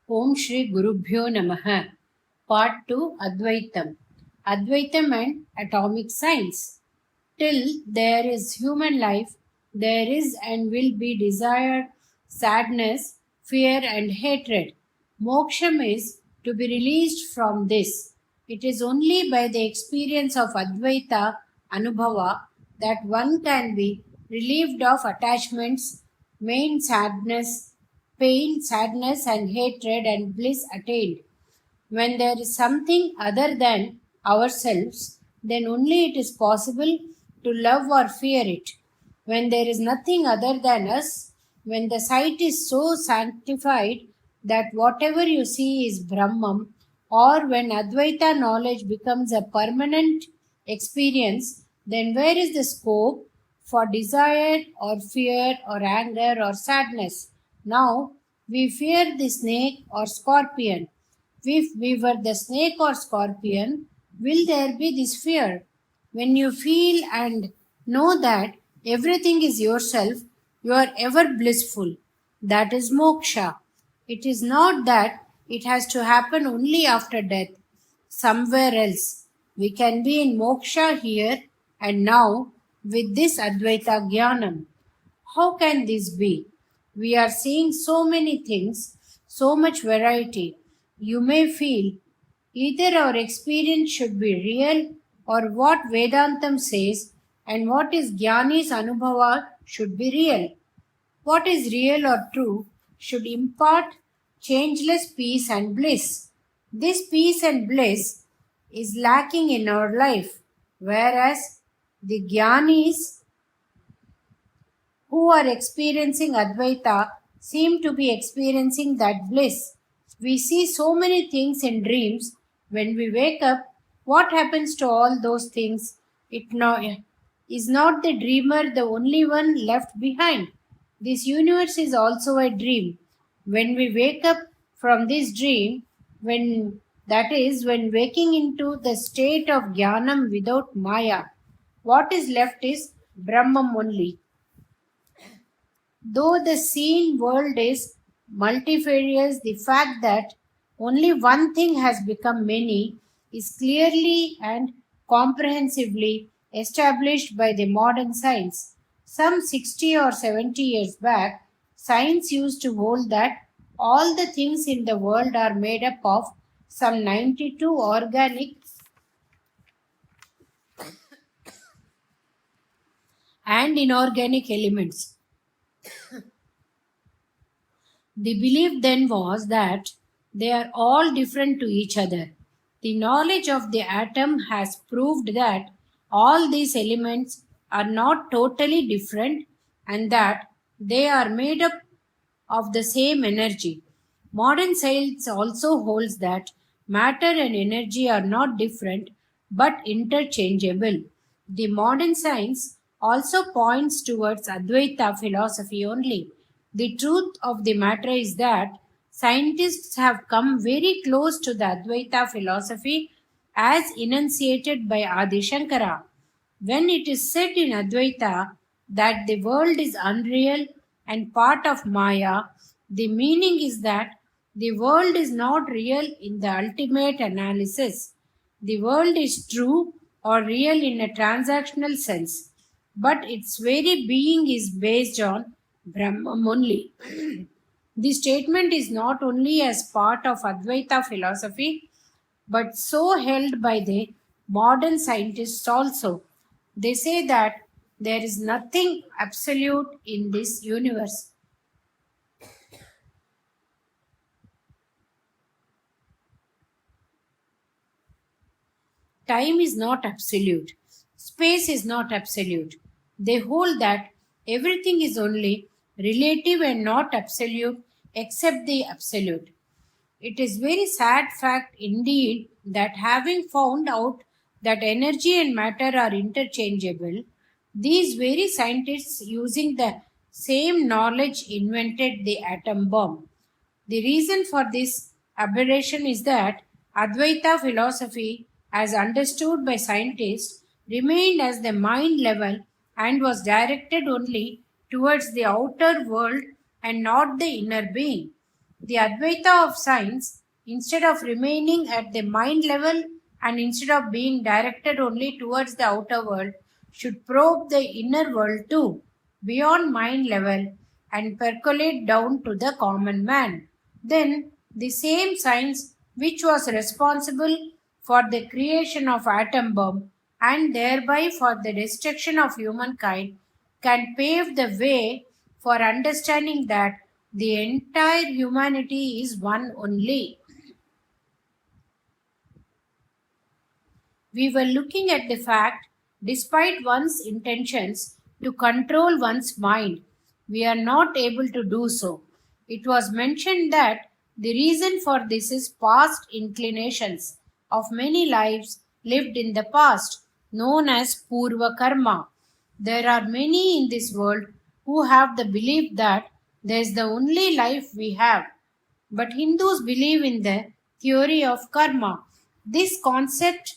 Om Shri Gurubhyo Namaha. Part 2 Advaitam. Advaitam and Atomic Science. Till there is human life, there is and will be desire, sadness, fear, and hatred. Moksham is to be released from this. It is only by the experience of Advaita Anubhava that one can be relieved of attachments, main sadness, pain, sadness, and hatred, and bliss attained. When there is something other than ourselves, then only it is possible to love or fear it. When there is nothing other than us, when the sight is so sanctified that whatever you see is Brahman, or when Advaita knowledge becomes a permanent experience, then where is the scope for desire or fear or anger or sadness? Now, we fear the snake or scorpion. If we were the snake or scorpion, will there be this fear? When you feel and know that everything is yourself, you are ever blissful. That is moksha. It is not that it has to happen only after death, somewhere else. We can be in moksha here and now with this Advaita Jnanam. How can this be? We are seeing so many things, so much variety. You may feel either our experience should be real or what Vedantam says and what is Jnani's Anubhava should be real. What is real or true should impart changeless peace and bliss. This peace and bliss is lacking in our life, whereas the Jnanis who are experiencing Advaita seem to be experiencing that bliss. We see so many things in dreams. When we wake up, what happens to all those things? Is not the dreamer the only one left behind? This universe is also a dream. When we wake up from this dream, when waking into the state of Jnanam without Maya, what is left is Brahman only. Though the seen world is multifarious, the fact that only one thing has become many is clearly and comprehensively established by the modern science. Some 60 or 70 years back, science used to hold that all the things in the world are made up of some 92 organic and inorganic elements. The belief then was that they are all different to each other. The knowledge of the atom has proved that all these elements are not totally different and that they are made up of the same energy. Modern science also holds that matter and energy are not different but interchangeable. The modern science also points towards Advaita philosophy only. The truth of the matter is that scientists have come very close to the Advaita philosophy as enunciated by Adi Shankara. When it is said in Advaita that the world is unreal and part of Maya, the meaning is that the world is not real in the ultimate analysis. The world is true or real in a transactional sense, but its very being is based on Brahman only. This statement is not only as part of Advaita philosophy, but so held by the modern scientists also. They say that there is nothing absolute in this universe. Time is not absolute. Space is not absolute. They hold that everything is only relative and not absolute except the absolute. It is very sad fact indeed that having found out that energy and matter are interchangeable, these very scientists using the same knowledge invented the atom bomb. The reason for this aberration is that Advaita philosophy, as understood by scientists, remained as the mind level and was directed only towards the outer world and not the inner being. The Advaita of science, instead of remaining at the mind level and instead of being directed only towards the outer world, should probe the inner world too, beyond mind level, and percolate down to the common man. Then, the same science which was responsible for the creation of atom bomb and thereby for the destruction of humankind can pave the way for understanding that the entire humanity is one only. We were looking at the fact, despite one's intentions to control one's mind, we are not able to do so. It was mentioned that the reason for this is past inclinations of many lives lived in the past, known as Purva Karma. There are many in this world who have the belief that there is the only life we have. But Hindus believe in the theory of karma. This concept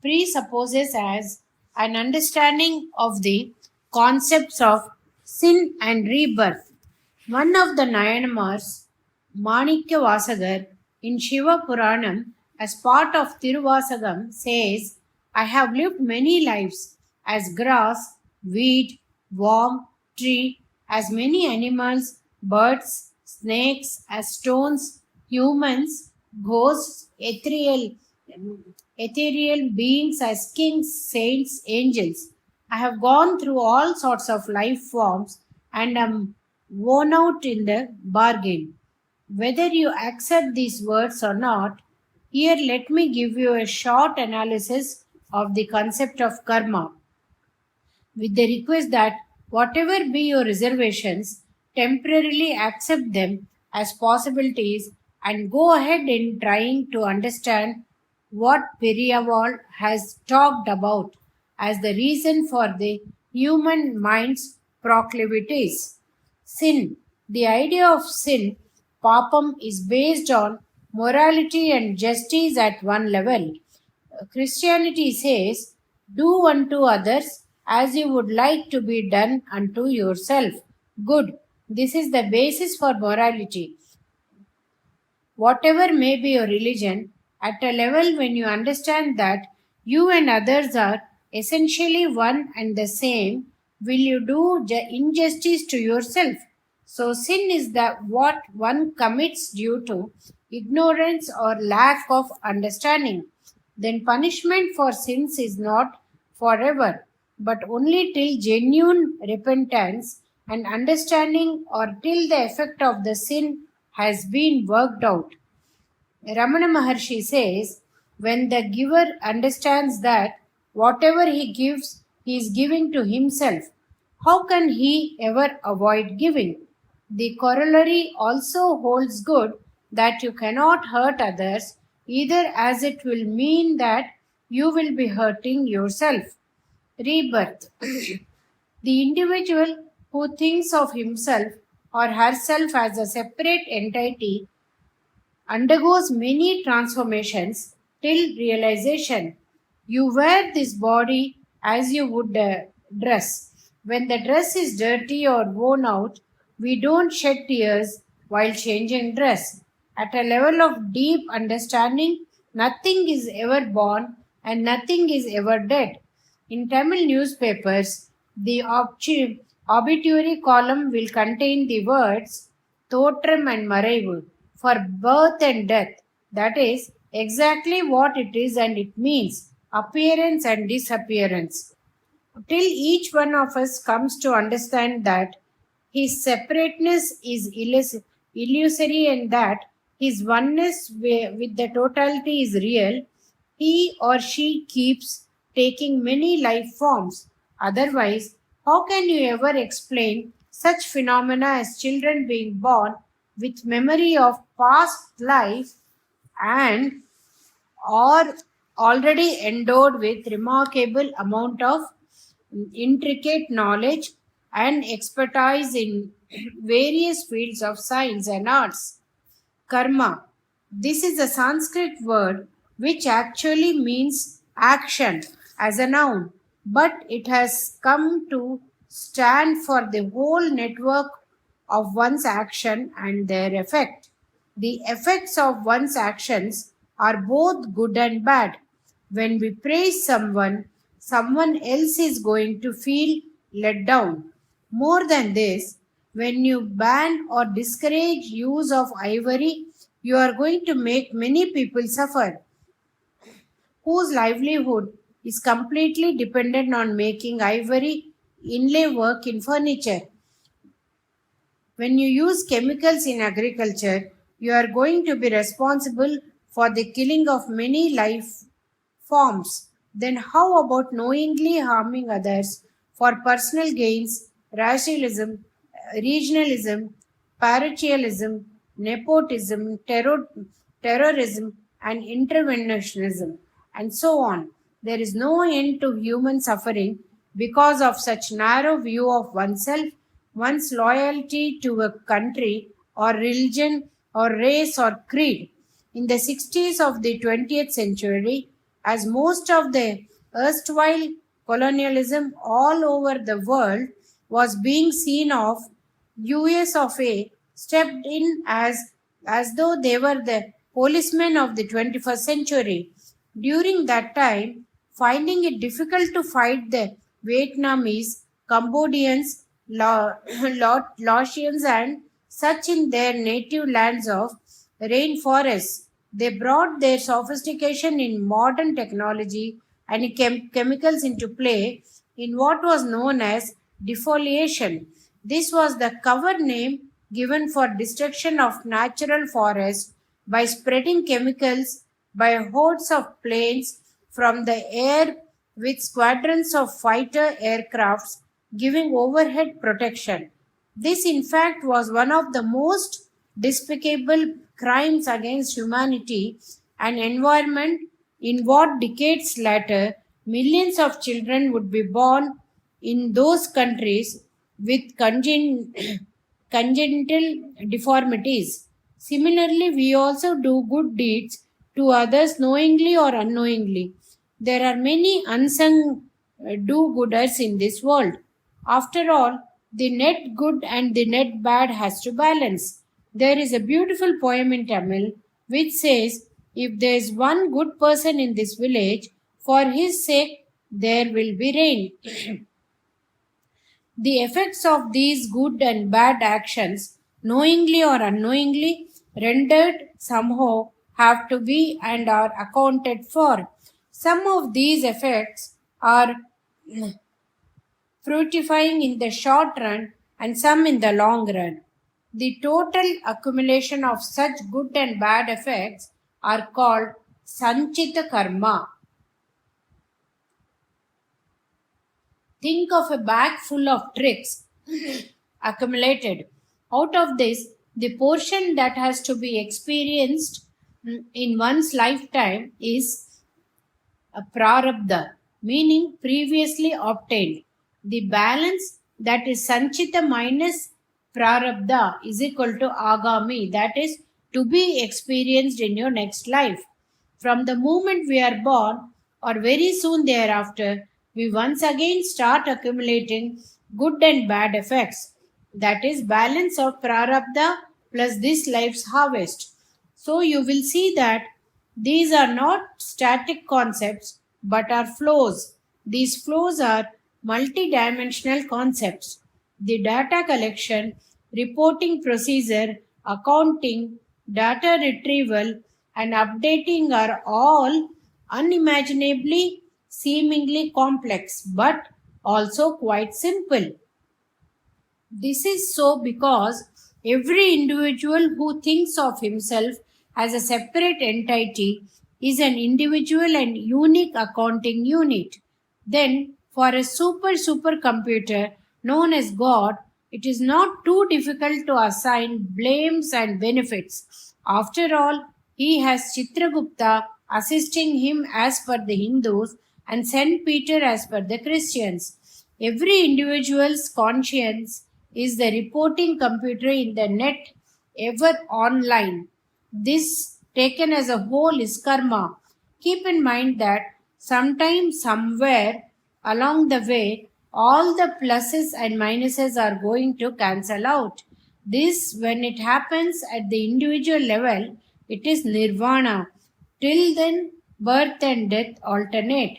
presupposes as an understanding of the concepts of sin and rebirth. One of the Nayanamars, Manikya Vasagar, in Shiva Puranam, as part of Tiruvasagam, says, I have lived many lives as grass, weed, worm, tree, as many animals, birds, snakes, as stones, humans, ghosts, ethereal beings as kings, saints, angels. I have gone through all sorts of life forms and am worn out in the bargain. Whether you accept these words or not, here let me give you a short analysis of the concept of karma with the request that whatever be your reservations, temporarily accept them as possibilities and go ahead in trying to understand what Periyawal has talked about as the reason for the human mind's proclivities. Sin. The idea of sin, papam, is based on morality and justice at one level. Christianity says, do unto others as you would like to be done unto yourself. Good. This is the basis for morality. Whatever may be your religion, at a level when you understand that you and others are essentially one and the same, will you do injustice to yourself? So sin is that what one commits due to ignorance or lack of understanding. Then punishment for sins is not forever, but only till genuine repentance and understanding or till the effect of the sin has been worked out. Ramana Maharshi says, when the giver understands that whatever he gives, he is giving to himself, how can he ever avoid giving? The corollary also holds good that you cannot hurt others, either as it will mean that you will be hurting yourself. Rebirth. The individual who thinks of himself or herself as a separate entity undergoes many transformations till realization. You wear this body as you would a dress. When the dress is dirty or worn out, we don't shed tears while changing dress. At a level of deep understanding, nothing is ever born and nothing is ever dead. In Tamil newspapers, the obituary column will contain the words Thotram and Maraivu for birth and death. That is exactly what it is and it means appearance and disappearance. Till each one of us comes to understand that his separateness is illusory and that his oneness with the totality is real, he or she keeps taking many life forms. Otherwise, how can you ever explain such phenomena as children being born with memory of past life and are already endowed with remarkable amount of intricate knowledge and expertise in various fields of science and arts? Karma. This is a Sanskrit word which actually means action as a noun, but it has come to stand for the whole network of one's action and their effect. The effects of one's actions are both good and bad. When we praise someone, someone else is going to feel let down. More than this, when you ban or discourage use of ivory, you are going to make many people suffer whose livelihood is completely dependent on making ivory inlay work in furniture. When you use chemicals in agriculture, you are going to be responsible for the killing of many life forms. Then, how about knowingly harming others for personal gains, racialism, regionalism, parochialism, nepotism, terrorism, and interventionism, and so on? There is no end to human suffering because of such narrow view of oneself, one's loyalty to a country or religion or race or creed. In the 60s of the 20th century, as most of the erstwhile colonialism all over the world was being seen of, US of A stepped in as though they were the policemen of the 21st century. During that time, finding it difficult to fight the Vietnamese, Cambodians, Laotians, and such in their native lands of rainforests, they brought their sophistication in modern technology and chemicals into play in what was known as defoliation. This was the cover name given for destruction of natural forests by spreading chemicals by hordes of planes from the air with squadrons of fighter aircrafts giving overhead protection. This, in fact, was one of the most despicable crimes against humanity and environment. In what decades later, millions of children would be born in those countries with congenital deformities. Similarly, we also do good deeds to others knowingly or unknowingly. There are many unsung do-gooders in this world. After all, the net good and the net bad has to balance. There is a beautiful poem in Tamil which says, if there is one good person in this village, for his sake there will be rain. The effects of these good and bad actions, knowingly or unknowingly, rendered somehow have to be and are accounted for. Some of these effects are fructifying in the short run and some in the long run. The total accumulation of such good and bad effects are called Sanchita Karma. Think of a bag full of tricks accumulated. Out of this, the portion that has to be experienced in one's lifetime is a prarabdha, meaning previously obtained. The balance, that is sanchita minus prarabdha, is equal to agami, that is to be experienced in your next life. From the moment we are born or very soon thereafter, we once again start accumulating good and bad effects. That is balance of prarabdha plus this life's harvest. So you will see that these are not static concepts but are flows. These flows are multidimensional concepts. The data collection, reporting procedure, accounting, data retrieval, and updating are all unimaginably seemingly complex but also quite simple. This is so because every individual who thinks of himself as a separate entity is an individual and unique accounting unit. Then, for a supercomputer known as God, it is not too difficult to assign blames and benefits. After all, he has Chitragupta assisting him as per the Hindus and St. Peter as per the Christians. Every individual's conscience is the reporting computer in the net ever online. This taken as a whole is karma. Keep in mind that sometime, somewhere along the way, all the pluses and minuses are going to cancel out. This, when it happens at the individual level, it is nirvana. Till then, birth and death alternate.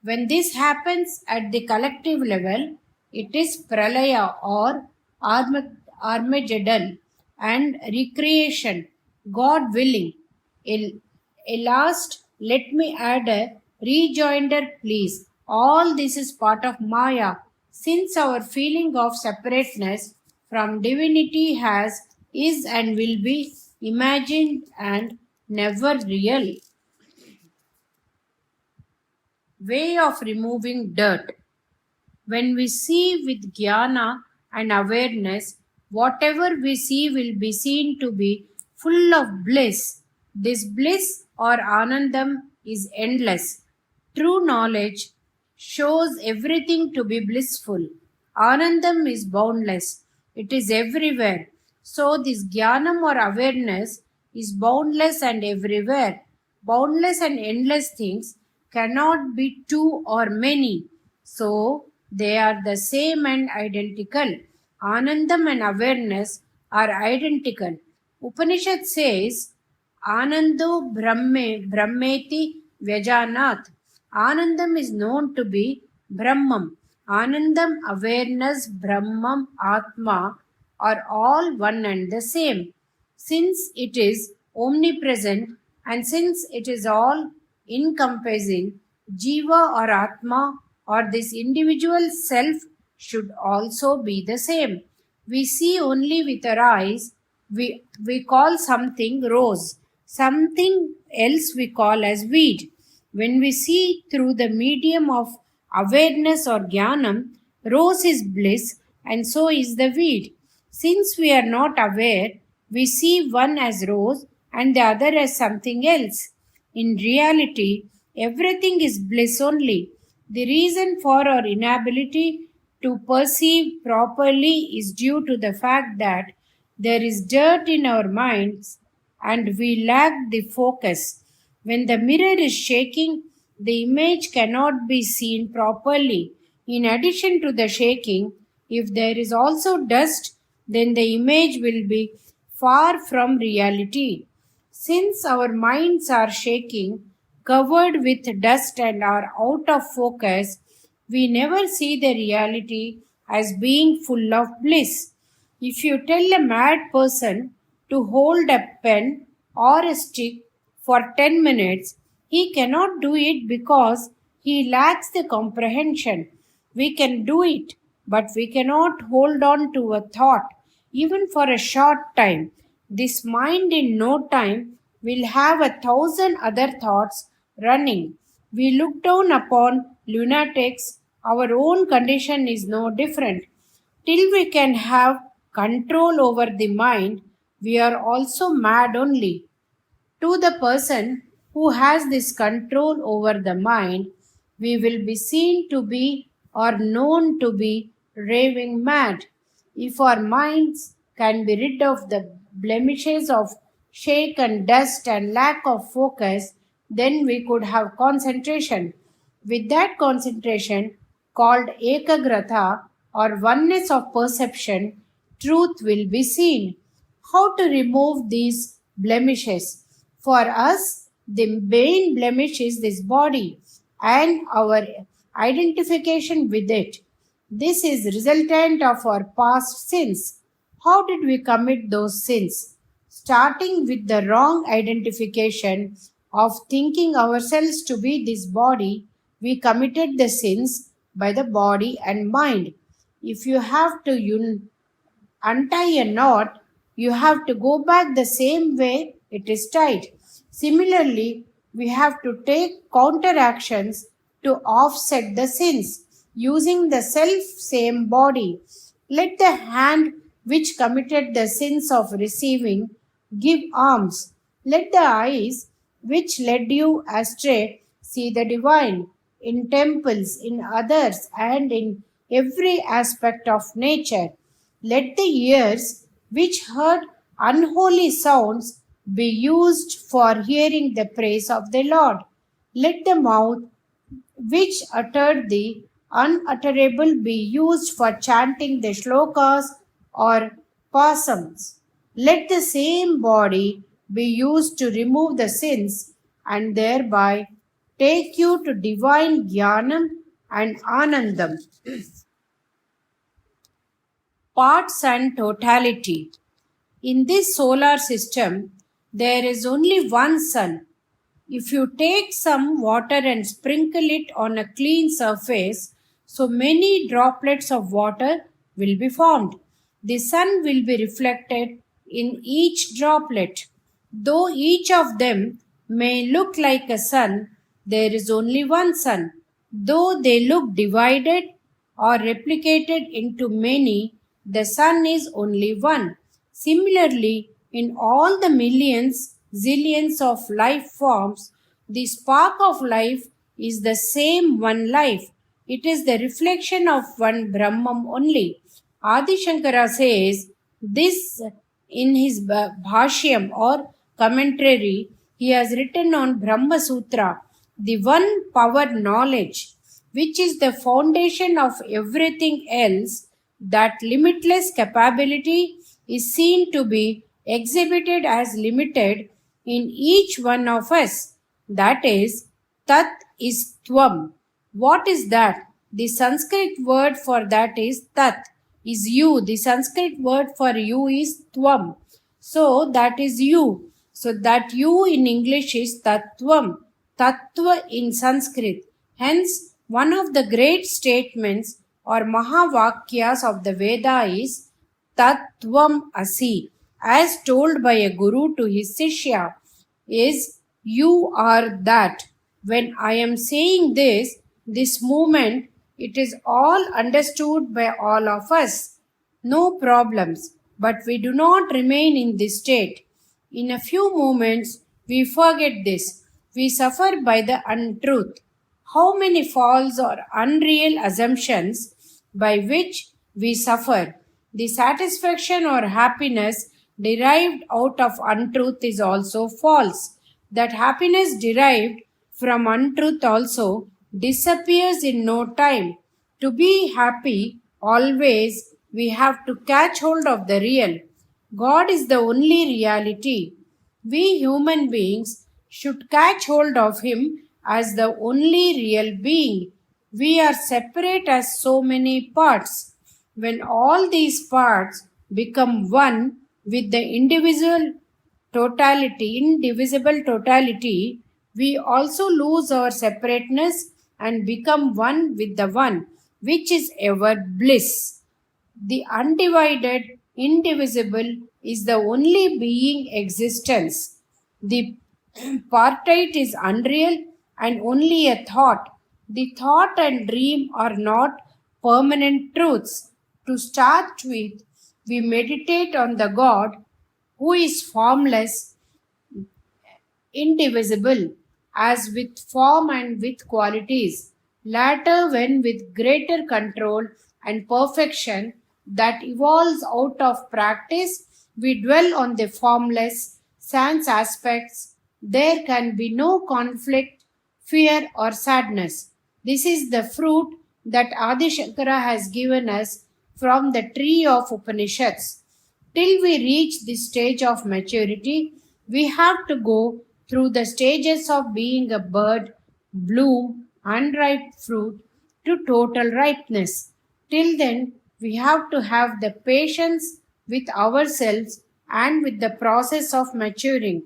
When this happens at the collective level, it is pralaya or Armageddon and recreation, God willing. Last, let me add a rejoinder, please. All this is part of Maya, since our feeling of separateness from divinity is and will be imagined and never real. Way of removing dirt. When we see with jnana and awareness, whatever we see will be seen to be full of bliss. This bliss or anandam is endless. True knowledge shows everything to be blissful. Anandam is boundless. It is everywhere. So this jnanam or awareness is boundless and everywhere. Boundless and endless things cannot be two or many. So they are the same and identical. Anandam and awareness are identical. Upanishad says, Anando Brahmeti Vyajanat. Anandam is known to be Brahmam. Anandam, awareness, Brahmam, Atma are all one and the same. Since it is omnipresent and since it is all encompassing, Jiva or Atma or this individual self should also be the same. We see only with our eyes. We call something rose, something else we call as weed. When we see through the medium of awareness or jnanam, rose is bliss and so is the weed. Since we are not aware, we see one as rose and the other as something else. In reality, everything is bliss only. The reason for our inability to perceive properly is due to the fact that there is dirt in our minds and we lack the focus. When the mirror is shaking, the image cannot be seen properly. In addition to the shaking, if there is also dust, then the image will be far from reality. Since our minds are shaking, covered with dust and are out of focus, we never see the reality as being full of bliss. If you tell a mad person to hold a pen or a stick for 10 minutes, he cannot do it because he lacks the comprehension. We can do it, but we cannot hold on to a thought, even for a short time. This mind in no time will have 1,000 other thoughts running. We look down upon lunatics. Our own condition is no different. Till we can have control over the mind, we are also mad only. To the person who has this control over the mind, we will be seen to be or known to be raving mad. If our minds can be rid of the blemishes of shake and dust and lack of focus, then we could have concentration. With that concentration, called ekagrata or oneness of perception, truth will be seen. How to remove these blemishes? For us, the main blemish is this body and our identification with it. This is resultant of our past sins. How did we commit those sins? Starting with the wrong identification of thinking ourselves to be this body, we committed the sins by the body and mind. If you have to untie a knot, you have to go back the same way it is tied. Similarly, we have to take counteractions to offset the sins using the self same body. Let the hand which committed the sins of receiving give alms. Let the eyes which led you astray see the divine in temples, in others, and in every aspect of nature. Let the ears which heard unholy sounds be used for hearing the praise of the Lord. Let the mouth which uttered the unutterable be used for chanting the shlokas or spasms. Let the same body be used to remove the sins and thereby take you to divine jnanam and anandam. Parts and totality. In this solar system, there is only one sun. If you take some water and sprinkle it on a clean surface, so many droplets of water will be formed. The sun will be reflected in each droplet. Though each of them may look like a sun, there is only one sun. Though they look divided or replicated into many, the sun is only one. Similarly, in all the millions, zillions of life forms, the spark of life is the same one life. It is the reflection of one Brahman only. Adi Shankara says this in his Bhashyam or commentary he has written on Brahma Sutra, the one power knowledge, which is the foundation of everything else. That limitless capability is seen to be exhibited as limited in each one of us. That is, Tat is Tvam. What is that? The Sanskrit word for that is Tat, is you. The Sanskrit word for you is Tvam. So that is you. So that you in English is Tattvam. Tattva in Sanskrit. Hence, one of the great statements or Mahavakyas of the Veda is Tattvam Asi, as told by a guru to his Sishya, is you are that. When I am saying this movement, it is all understood by all of us. No problems, but we do not remain in this state. In a few moments, we forget this. We suffer by the untruth. How many false or unreal assumptions by which we suffer? The satisfaction or happiness derived out of untruth is also false. That happiness derived from untruth also disappears in no time. To be happy always, we have to catch hold of the real. God is the only reality. We human beings should catch hold of Him as the only real being. We are separate as so many parts. When all these parts become one with the indivisible totality, we also lose our separateness and become one with the one, which is ever bliss. The undivided, indivisible is the only being existence. The partite is unreal and only a thought. The thought and dream are not permanent truths. To start with, we meditate on the God who is formless, indivisible, as with form and with qualities. Later, when with greater control and perfection that evolves out of practice, we dwell on the formless, sans aspects. There can be no conflict, fear, or sadness. This is the fruit that Adi Shankara has given us from the tree of Upanishads. Till we reach this stage of maturity, we have to go through the stages of being a bud, bloom, unripe fruit to total ripeness. Till then, we have to have the patience with ourselves and with the process of maturing.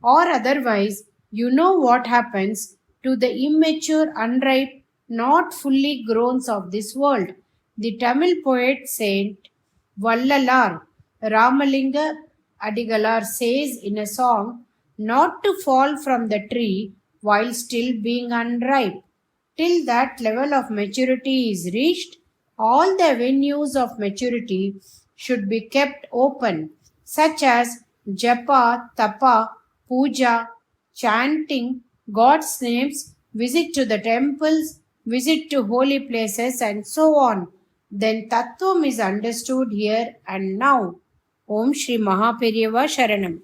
Or otherwise, you know what happens to the immature, unripe, not fully growns of this world. The Tamil poet Saint Vallalar Ramalinga Adigalar says in a song, not to fall from the tree while still being unripe. Till that level of maturity is reached, all the avenues of maturity should be kept open, such as japa, tapa, puja, chanting God's names, visit to the temples, visit to holy places, and so on. Then Tattvam is understood here and now. Om Shri Mahaperiyava Sharanam.